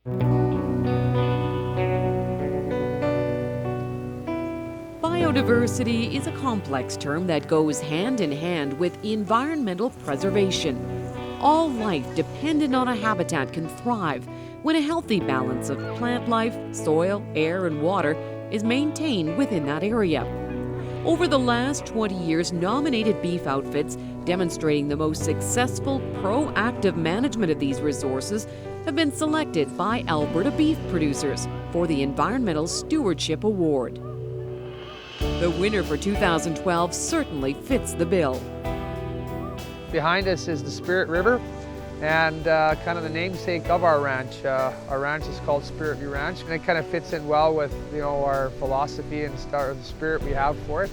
Biodiversity is a complex term that goes hand in hand with environmental preservation. All life dependent on a habitat can thrive when a healthy balance of plant life, soil, air, and water is maintained within that area. Over the last 20 years, nominated beef outfits demonstrating the most successful proactive management of these resources have been selected by Alberta beef producers for the Environmental Stewardship Award. The winner for 2012 certainly fits the bill. Behind us is the Spirit River and kind of the namesake of our ranch. Our ranch is called Spirit View Ranch, and it kind of fits in well with our philosophy and the spirit we have for it.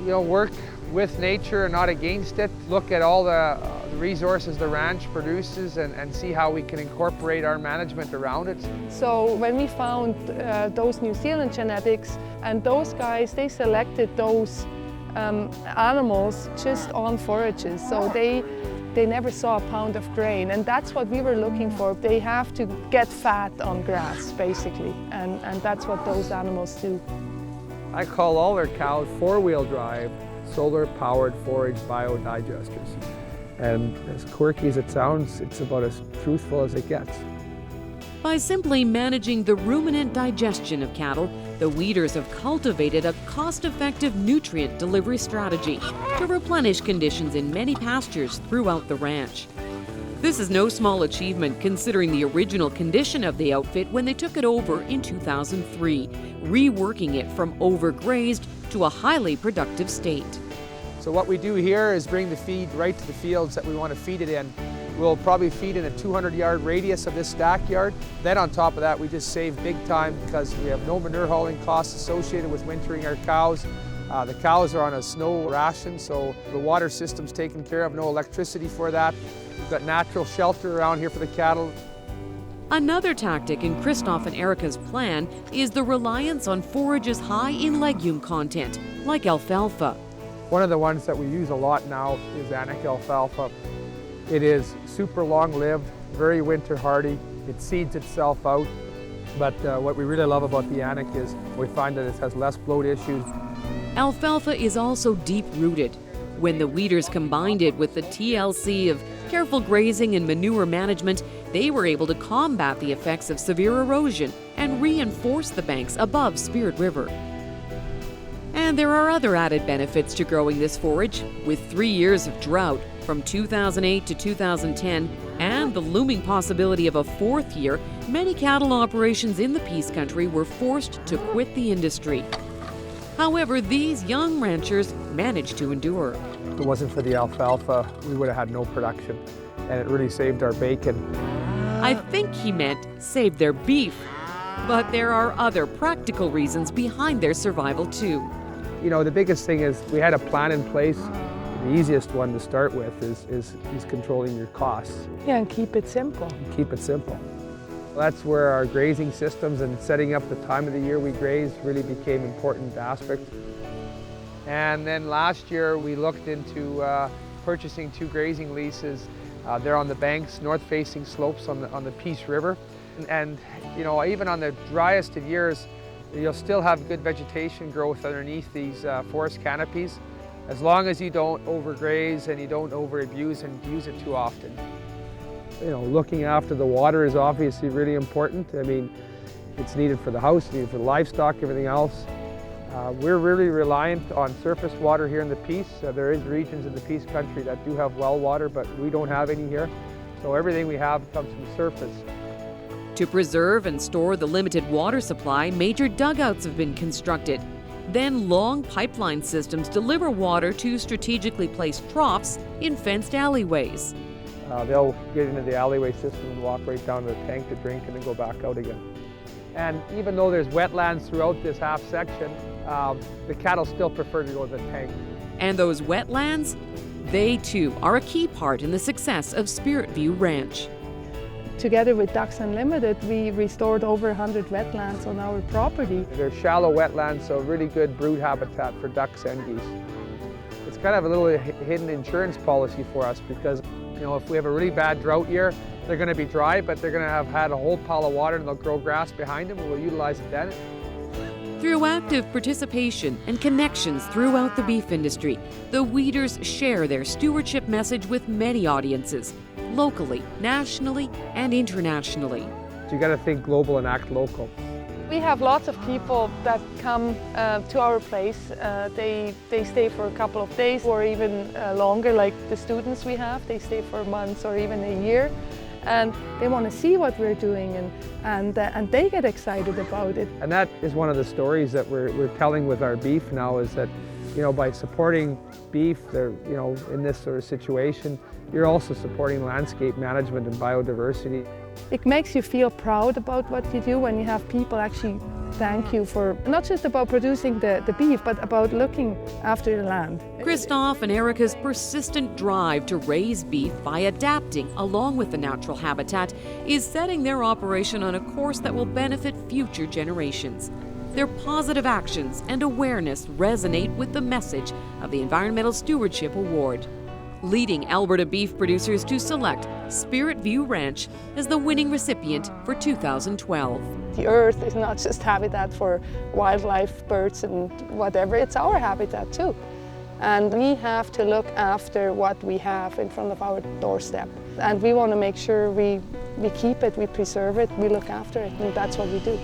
Work with nature and not against it. Look at all the resources the ranch produces and see how we can incorporate our management around it. So when we found those New Zealand genetics, and those guys, they selected those animals just on forages. So they never saw a pound of grain, and that's what we were looking for. They have to get fat on grass, basically, and that's what those animals do. I call all our cows four-wheel drive, solar-powered forage biodigesters. And as quirky as it sounds, it's about as truthful as it gets. By simply managing the ruminant digestion of cattle, the Weeders have cultivated a cost-effective nutrient delivery strategy to replenish conditions in many pastures throughout the ranch. This is no small achievement considering the original condition of the outfit when they took it over in 2003, reworking it from overgrazed to a highly productive state. So what we do here is bring the feed right to the fields that we want to feed it in. We'll probably feed in a 200-yard radius of this stack yard. Then on top of that, we just save big time because we have no manure hauling costs associated with wintering our cows. The cows are on a snow ration, so the water system's taken care of, no electricity for that. We've got natural shelter around here for the cattle. Another tactic in Christoph and Erica's plan is the reliance on forages high in legume content, like alfalfa. One of the ones that we use a lot now is Anik alfalfa. It is super long-lived, very winter hardy. It seeds itself out. But what we really love about the Anik is we find that it has less bloat issues. Alfalfa is also deep-rooted. When the Weeders combined it with the TLC of careful grazing and manure management, they were able to combat the effects of severe erosion and reinforce the banks above Spirit River. And there are other added benefits to growing this forage. With 3 years of drought from 2008 to 2010 and the looming possibility of a fourth year, many cattle operations in the Peace Country were forced to quit the industry. However, these young ranchers managed to endure. If it wasn't for the alfalfa, we would have had no production, and it really saved our bacon. I think he meant saved their beef, but there are other practical reasons behind their survival too. The biggest thing is we had a plan in place. The easiest one to start with is controlling your costs. Yeah, and keep it simple. Keep it simple. That's where our grazing systems and setting up the time of the year we graze really became important aspects. And then last year we looked into purchasing 2 grazing leases. They're on the banks, north-facing slopes on the Peace River. And even on the driest of years, you'll still have good vegetation growth underneath these forest canopies, as long as you don't overgraze and you don't overabuse and use it too often. Looking after the water is obviously really important. I mean, it's needed for the house, needed for the livestock, everything else. We're really reliant on surface water here in the Peace. There is regions in the Peace Country that do have well water, but we don't have any here. So everything we have comes from surface. To preserve and store the limited water supply, major dugouts have been constructed. Then long pipeline systems deliver water to strategically placed troughs in fenced alleyways. They'll get into the alleyway system and walk right down to the tank to drink and then go back out again. And even though there's wetlands throughout this half section, the cattle still prefer to go to the tank. And those wetlands, they too are a key part in the success of Spirit View Ranch. Together with Ducks Unlimited, we restored over 100 wetlands on our property. They're shallow wetlands, so really good brood habitat for ducks and geese. It's kind of a little hidden insurance policy for us because if we have a really bad drought year They're going to be dry, but they're going to have had a whole pile of water and they'll grow grass behind them and we'll utilize it then. Through active participation and connections throughout the beef industry, the Weeders share their stewardship message with many audiences, locally, nationally, and internationally. So you got to think global and act local. We have lots of people that come to our place. They stay for a couple of days or even longer, like the students we have. They stay for months or even a year. And they want to see what we're doing and they get excited about it. And that is one of the stories that we're telling with our beef now, is that, you know, by supporting beef, you know, in this sort of situation, you're also supporting landscape management and biodiversity. It makes you feel proud about what you do when you have people actually thank you for not just about producing the beef, but about looking after the land. Christoph and Erica's persistent drive to raise beef by adapting along with the natural habitat is setting their operation on a course that will benefit future generations. Their positive actions and awareness resonate with the message of the Environmental Stewardship Award, leading Alberta beef producers to select Spirit View Ranch as the winning recipient for 2012. The earth is not just habitat for wildlife, birds and whatever, it's our habitat too. And we have to look after what we have in front of our doorstep. And we want to make sure we keep it, we preserve it, we look after it, and that's what we do.